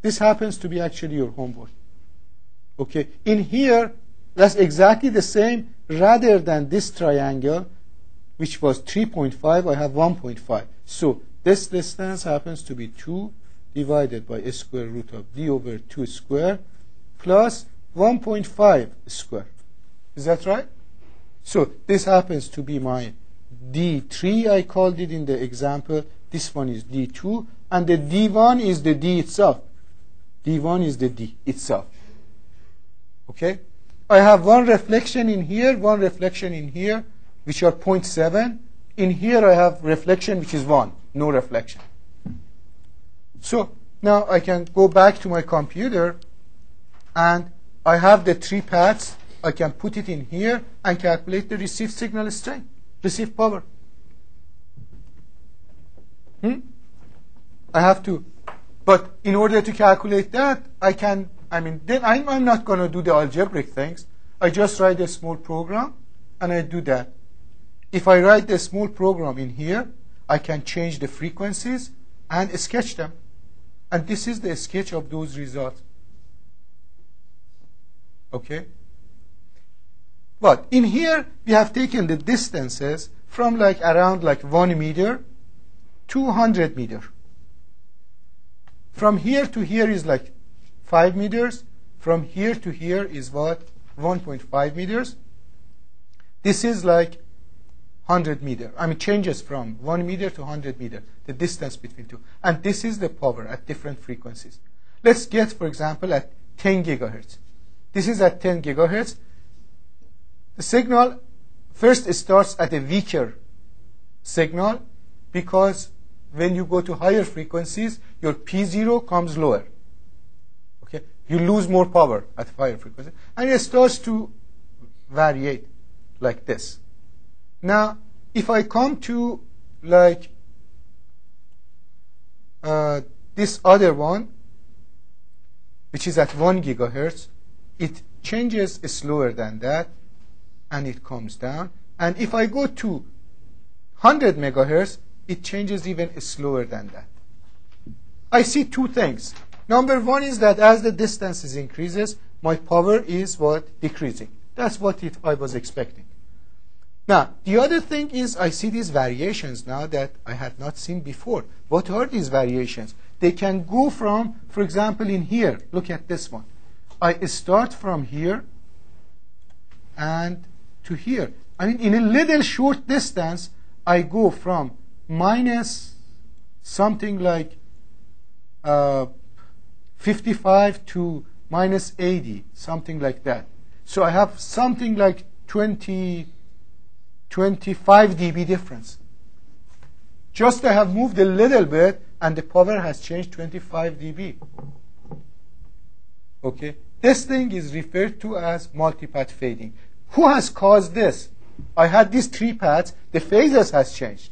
this happens to be actually your homework. Okay. In here, that's exactly the same. Rather than this triangle, which was 3.5, I have 1.5. So this distance happens to be 2 divided by a square root of d over 2 square plus 1.5 square. Is that right? So this happens to be my d3, I called it in the example. This one is d2, and the d1 is the d itself. d1 is the d itself. Okay? I have one reflection in here, one reflection in here, which are 0.7. In here I have reflection, which is 1, no reflection. So now I can go back to my computer, and I have the three paths. I can put it in here and calculate the received signal strength, received power. I have to. But in order to calculate that, then I'm not going to do the algebraic things. I just write a small program, and I do that. If I write the small program in here, I can change the frequencies and sketch them. And this is the sketch of those results. Okay? But in here, we have taken the distances from around 1 meter to 100 meters. From here to here is 5 meters. From here to here is what? 1.5 meters. This is 100 meters. Changes from 1 meter to 100 meters, the distance between two. And this is the power at different frequencies. Let's get, for example, at 10 gigahertz. This is at 10 gigahertz. The signal first starts at a weaker signal because when you go to higher frequencies, your P0 comes lower. Okay? You lose more power at higher frequency. And it starts to variate like this. Now, if I come to this other one, which is at 1 gigahertz, it changes slower than that, and it comes down. And if I go to 100 megahertz, it changes even slower than that. I see two things. Number one is that as the distance increases, my power is decreasing. That's what I was expecting. Now, the other thing is I see these variations now that I had not seen before. What are these variations? They can go from, for example, in here. Look at this one. I start from here and to here. In a little short distance, I go from minus something 55 to minus 80, something like that. So I have something 25 dB difference. Just I have moved a little bit, and the power has changed 25 dB. Okay? This thing is referred to as multipath fading. Who has caused this? I had these 3 paths. The phasors has changed.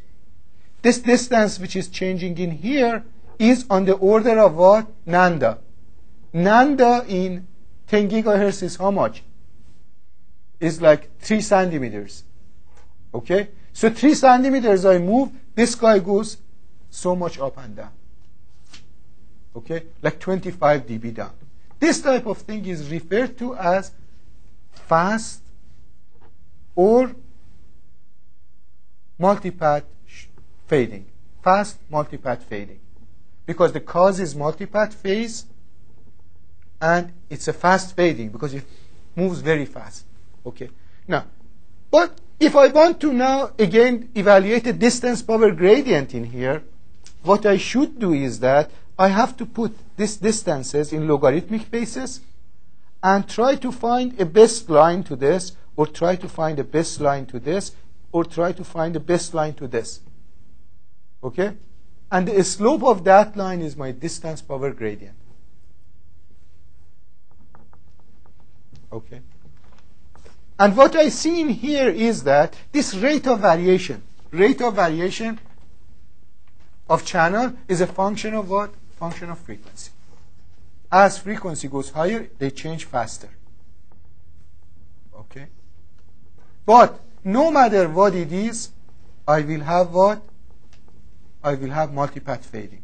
This distance which is changing in here is on the order of what? Nanda. Nanda in 10 gigahertz is how much? Is 3 centimeters. Okay? So 3 centimeters I move, this guy goes so much up and down. Okay? 25 dB down. This type of thing is referred to as fast or multipath fading. Fast multipath fading. Because the cause is multipath phase, and it's a fast fading because it moves very fast. Okay? Now, but if I want to now again evaluate the distance power gradient in here, what I should do is that I have to put these distances in logarithmic basis and try to find a best line to this, or try to find a best line to this, or try to find the best line to this. Okay? And the slope of that line is my distance power gradient. Okay? And what I see in here is that this rate of variation of channel is a function of what? Function of frequency. As frequency goes higher, they change faster. Okay? But no matter what it is, I will have what? I will have multipath fading.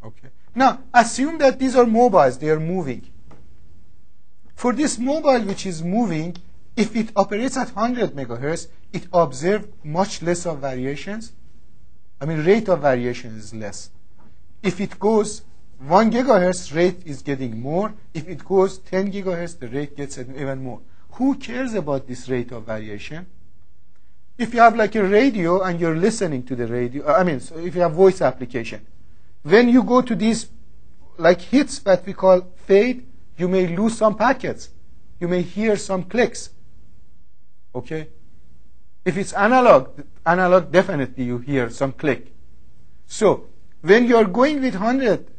Okay. Now, assume that these are mobiles, they are moving. For this mobile which is moving, if it operates at 100 megahertz, it observes much less of variations. Rate of variation is less. If it goes 1 gigahertz, rate is getting more. If it goes 10 gigahertz, the rate gets even more. Who cares about this rate of variation? If you have a radio and you're listening to the radio, so if you have voice application, when you go to these hits that we call fade, you may lose some packets. You may hear some clicks. Okay? If it's analog definitely you hear some click. So when you're going with 100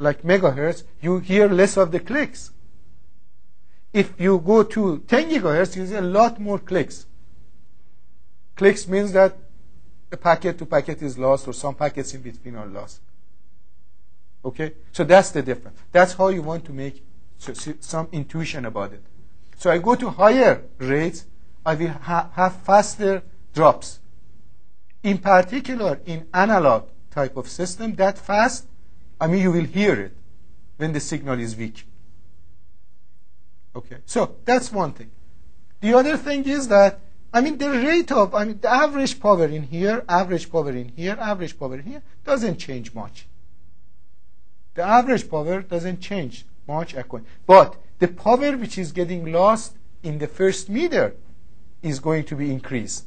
megahertz, you hear less of the clicks. If you go to 10 gigahertz, you see a lot more clicks. Clicks means that a packet to packet is lost, or some packets in between are lost. Okay? So that's the difference. That's how you want to make some intuition about it. So I go to higher rates, I will have faster drops. In particular, in analog type of system, that fast, I mean, you will hear it when the signal is weak. Okay, so that's one thing. The other thing is that, I mean, the rate of, I mean, the average power in here, average power in here, average power in here, doesn't change much. The average power doesn't change much, but the power which is getting lost in the first meter is going to be increased.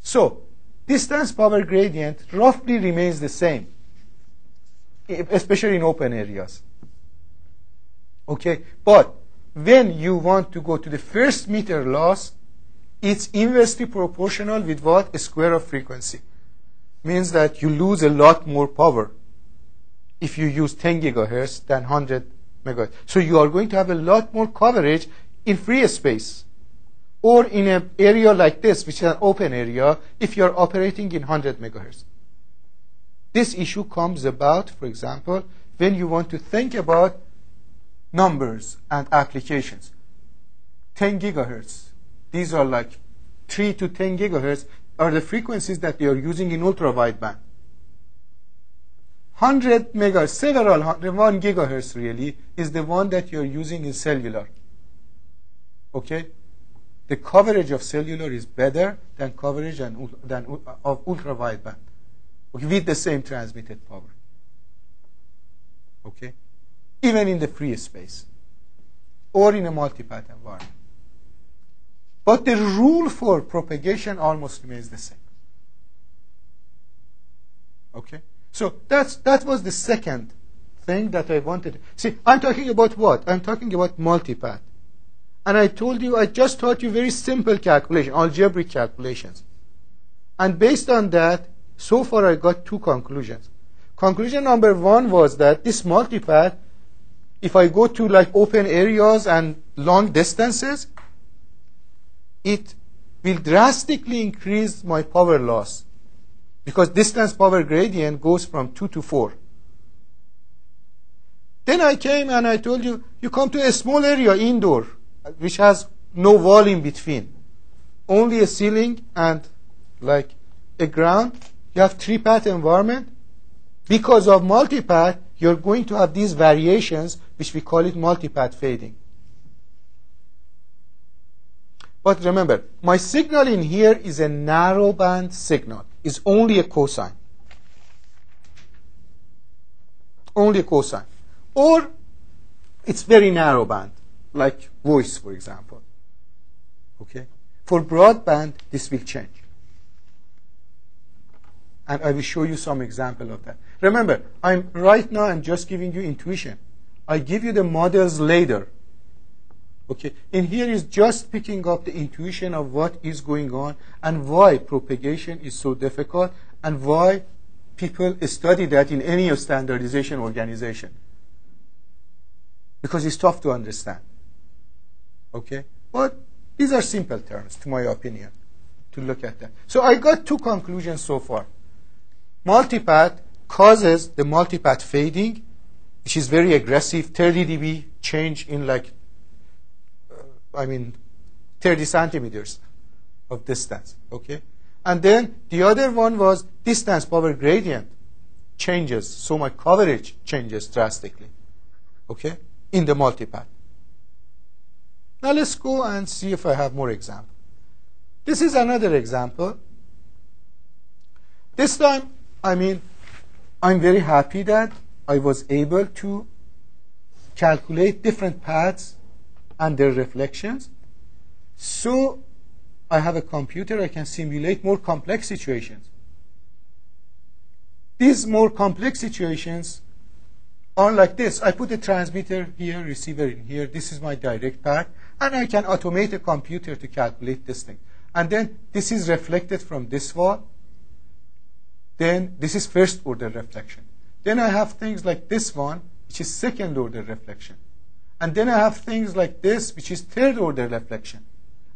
So, distance power gradient roughly remains the same, especially in open areas. Okay, but when you want to go to the first meter loss, it's inversely proportional with what? A square of frequency. Means that you lose a lot more power if you use 10 gigahertz than 100 megahertz. So you are going to have a lot more coverage in free space, or in an area like this, which is an open area, if you are operating in 100 megahertz. This issue comes about, for example, when you want to think about numbers and applications. 10 gigahertz. These are like 3 to 10 gigahertz are the frequencies that they are using in ultra-wideband. 100 megahertz, several hundred, 1 gigahertz really, is the one that you're using in cellular. Okay? The coverage of cellular is better than coverage of ultra-wideband, okay, with the same transmitted power. Okay? Even in the free space or in a multipath environment. But the rule for propagation almost remains the same. Okay? So that was the second thing that I wanted. See, I'm talking about what? I'm talking about multipath. And I told you, I just taught you very simple calculation, algebraic calculations. And based on that, so far I got two conclusions. Conclusion number one was that this multipath, if I go to like open areas and long distances, it will drastically increase my power loss, because distance power gradient goes from 2 to 4. Then I came and I told you, you come to a small area indoor, which has no wall in between, only a ceiling and like a ground. You have three-path environment. Because of multipath, you're going to have these variations, which we call it multipath fading. But remember, my signal in here is a narrowband signal. It's only a cosine. Only a cosine. Or it's very narrowband, like voice, for example. Okay? For broadband, this will change. And I will show you some example of that. Remember, right now I'm just giving you intuition. I give you the models later. Okay, in here is just picking up the intuition of what is going on and why propagation is so difficult and why people study that in any standardization organization. Because it's tough to understand. Okay, but these are simple terms, to my opinion, to look at that. So I got two conclusions so far. Multipath causes the multipath fading, which is very aggressive, 30 dB change in like 30 centimeters of distance, okay? And then the other one was distance power gradient changes, so my coverage changes drastically, okay, in the multipath. Now let's go and see if I have more examples. This is another example. This time, I'm very happy that I was able to calculate different paths and their reflections. So I have a computer, I can simulate more complex situations. These more complex situations are like this. I put a transmitter here, receiver in here. This is my direct path. And I can automate a computer to calculate this thing. And then this is reflected from this wall. Then this is first order reflection. Then I have things like this one, which is second order reflection. And then I have things like this, which is third order reflection.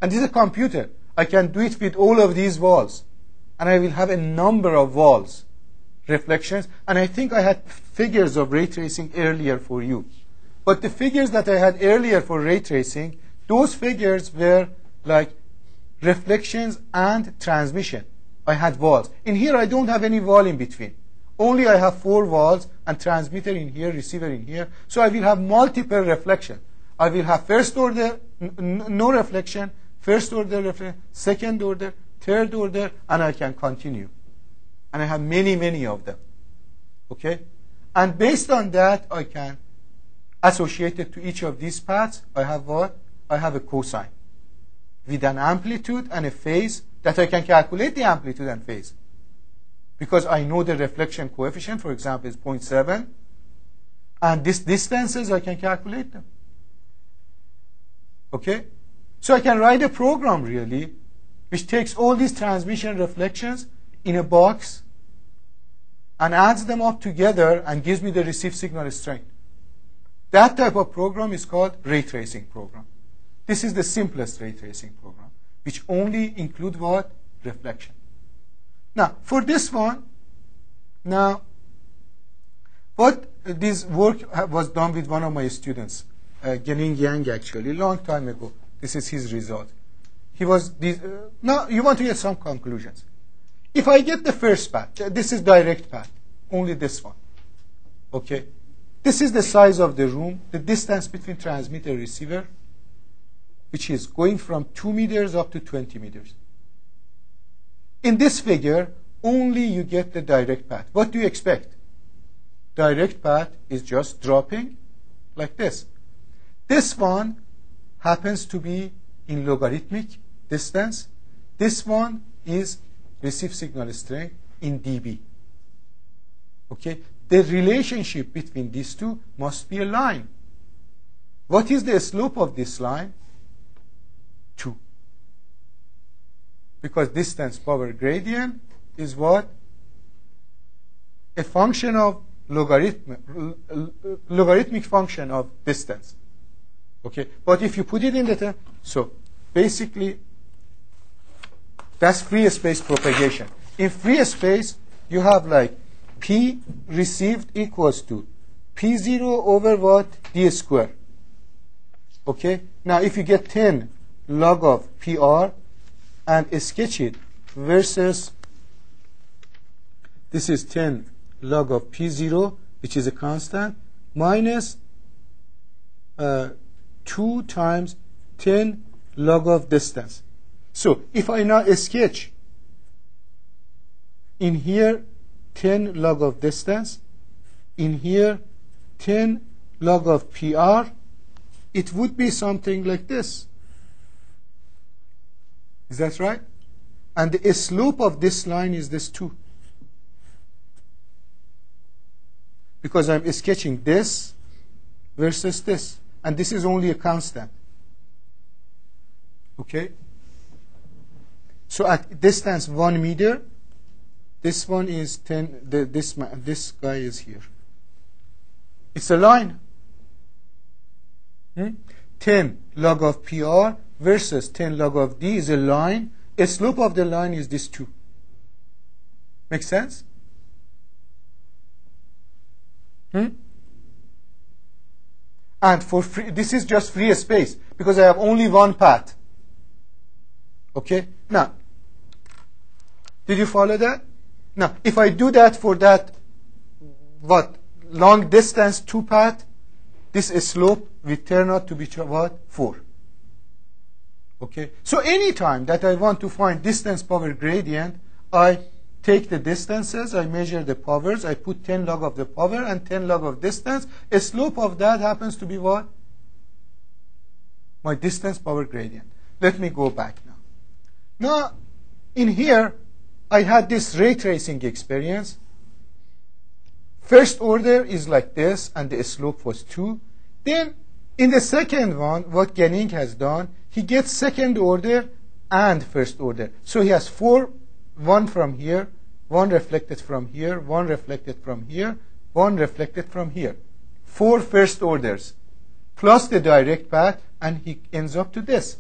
And this is a computer. I can do it with all of these walls. and I will have a number of walls, reflections, and I think I had figures of ray tracing earlier for you. But the figures that I had earlier for ray tracing, those figures were like reflections and transmission. I had walls. In here, I don't have any wall in between. Only I have 4 walls and transmitter in here, receiver in here. So I will have multiple reflection. I will have first order, no reflection, first order reflection, second order, third order, and I can continue. And I have many, many of them. Okay? And based on that, I can associate it to each of these paths. I have what? I have a cosine with an amplitude and a phase that I can calculate the amplitude and phase. Because I know the reflection coefficient, for example, is 0.7. And these distances, I can calculate them. Okay? So I can write a program, really, which takes all these transmission reflections in a box and adds them up together and gives me the received signal strength. That type of program is called ray tracing program. This is the simplest ray tracing program, which only include what? Reflection. Now, for this one, now, what this work was done with one of my students, Gening Yang, actually, a long time ago. This is his result. He was, now, you want to get some conclusions. If I get the first path, this is direct path, only this one. Okay? This is the size of the room, the distance between transmitter and receiver, which is going from 2 meters up to 20 meters. In this figure, only you get the direct path. What do you expect? Direct path is just dropping like this. This one happens to be in logarithmic distance. This one is received signal strength in dB. Okay? The relationship between these two must be a line. What is the slope of this line? 2. Because distance power gradient is what? A function of logarithmic function of distance. Okay, but if you put it in the term, so basically that's free space propagation. In free space, you have like P received equals to P0 over what? D square. Okay, now if you get 10 log of PR and sketch it versus, this is 10 log of P0, which is a constant, minus 2 times 10 log of distance. So if I now sketch in here 10 log of distance, in here 10 log of PR, it would be something like this. Is that right? And the slope of this line is this 2. Because I'm sketching this versus this. And this is only a constant. Okay? So at distance 1 meter, this one is 10, this guy is here. It's a line. 10 log of PR versus 10 log of D is a line. A slope of the line is this 2. Make sense? And for free, this is just free space because I have only one path. Okay? Now, did you follow that? Now, if I do that for that, what, long distance 2 path, this slope will turn out to be what? 4. Okay? So anytime that I want to find distance power gradient, I take the distances, I measure the powers, I put 10 log of the power and 10 log of distance. A slope of that happens to be what? My distance power gradient. Let me go back now. Now, in here, I had this ray tracing experience. First order is like this, and the slope was 2. Then, in the second one, what Gening has done, he gets second order and first order. So he has 4, 1 from here, 1 reflected from here, 1 reflected from here, 1 reflected from here. 4 first orders, plus the direct path, and he ends up to this.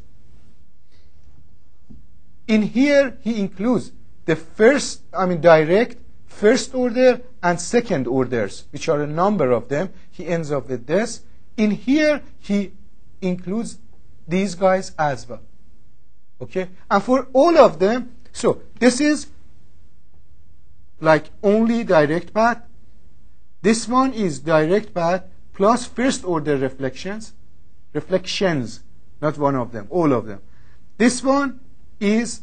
In here, he includes the first, direct, first order, and second orders, which are a number of them. He ends up with this. In here, he includes these guys as well. Okay? And for all of them, so this is like only direct path. This one is direct path plus first order reflections, not one of them, all of them. This one is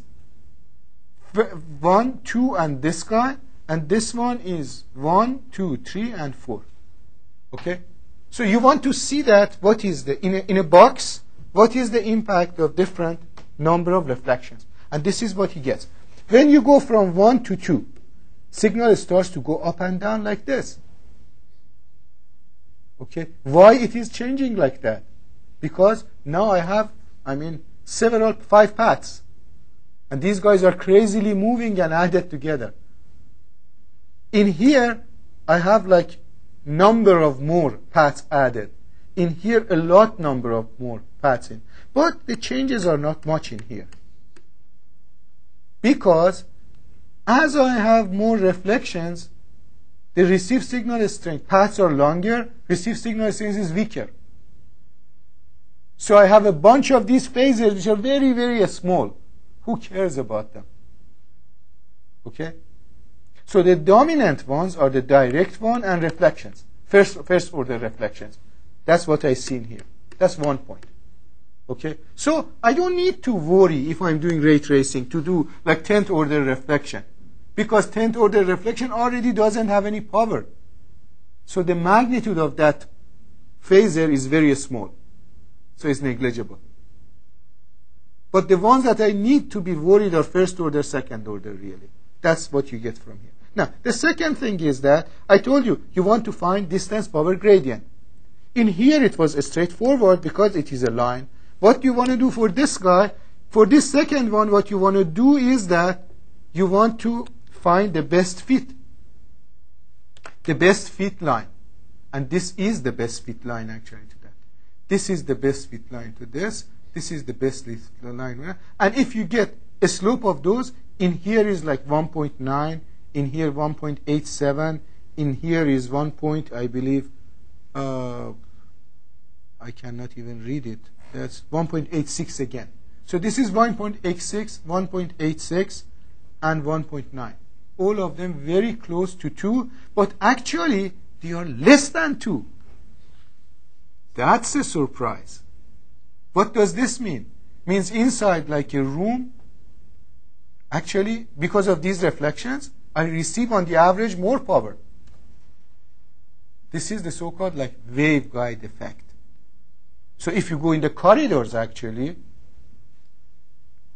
1, 2, and this guy, and this one is 1, 2, 3, and 4. Okay? So you want to see that what is the, in a box, what is the impact of different number of reflections. And this is what he gets. When you go from 1 to 2, signal starts to go up and down like this. Okay? Why it is changing like that? Because now I have, several 5 paths. And these guys are crazily moving and added together. In here, I have like number of more paths added. In here, a lot number of more paths in. But the changes are not much in here. Because as I have more reflections, the received signal strength, paths are longer, received signal strength is weaker. So I have a bunch of these phasors which are very, very small. Who cares about them? Okay? So the dominant ones are the direct one and reflections. First order reflections. That's what I see in here. That's one point. Okay? So I don't need to worry if I'm doing ray tracing to do like 10th order reflection. Because 10th order reflection already doesn't have any power. So the magnitude of that phasor is very small. So it's negligible. But the ones that I need to be worried are first order, second order, really. That's what you get from here. Now, the second thing is that I told you, you want to find distance power gradient. In here, it was straightforward because it is a line. What you want to do for this guy, for this second one, what you want to do is that you want to find the best fit. The best fit line. And this is the best fit line, actually, to that. This is the best fit line to this. This is the best fit line. And if you get a slope of those, in here is like 1.9, in here 1.87, in here is 1 point, I believe, I cannot even read it. That's 1.86 again. So this is 1.86, 1.86, and 1.9. All of them very close to 2, but actually they are less than 2. That's a surprise. What does this mean? Means inside like a room, actually, because of these reflections, I receive on the average more power. This is the so-called like waveguide effect. So if you go in the corridors, actually,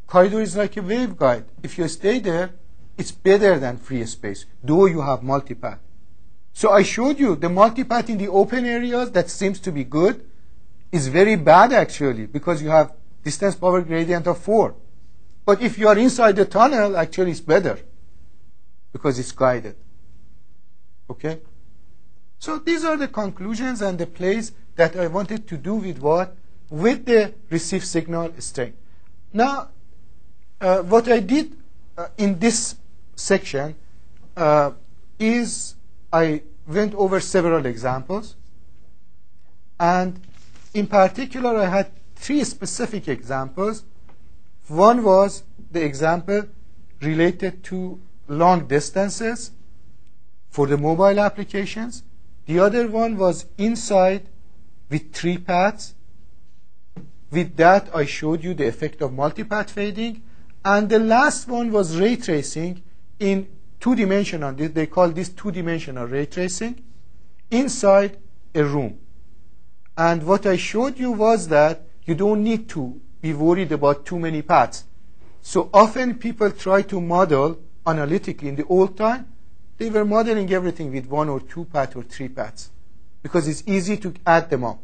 corridor is like a waveguide. If you stay there, it's better than free space, though you have multipath. So I showed you the multipath in the open areas that seems to be good is very bad, actually, because you have distance power gradient of 4. But if you are inside the tunnel, actually it's better because it's guided. Okay? So these are the conclusions and the plays that I wanted to do with what? With the received signal strength. Now, what I did in this section is I went over several examples, and in particular I had 3 specific examples. One was the example related to long distances for the mobile applications. The other one was inside with 3 paths. With that, I showed you the effect of multipath fading. And the last one was ray tracing in 2-dimensional. They call this 2-dimensional ray tracing inside a room. And what I showed you was that you don't need to be worried about too many paths. So often people try to model analytically. In the old time, they were modeling everything with 1 or 2 paths or 3 paths because it's easy to add them up.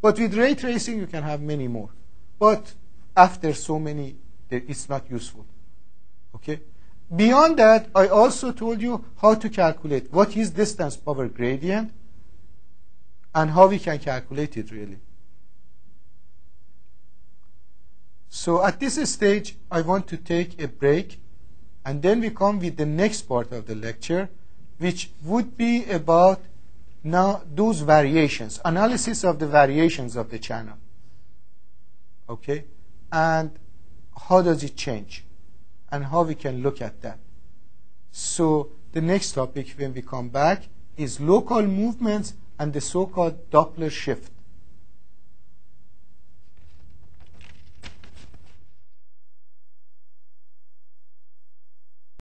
But with ray tracing, you can have many more. But after so many, it's not useful. Okay? Beyond that, I also told you how to calculate what is distance power gradient and how we can calculate it, really. So at this stage, I want to take a break And then we come with the next part of the lecture, which would be about now those variations, analysis of the variations of the channel. Okay? And how does it change? And how we can look at that. So the next topic when we come back is local movements and the so-called Doppler shift.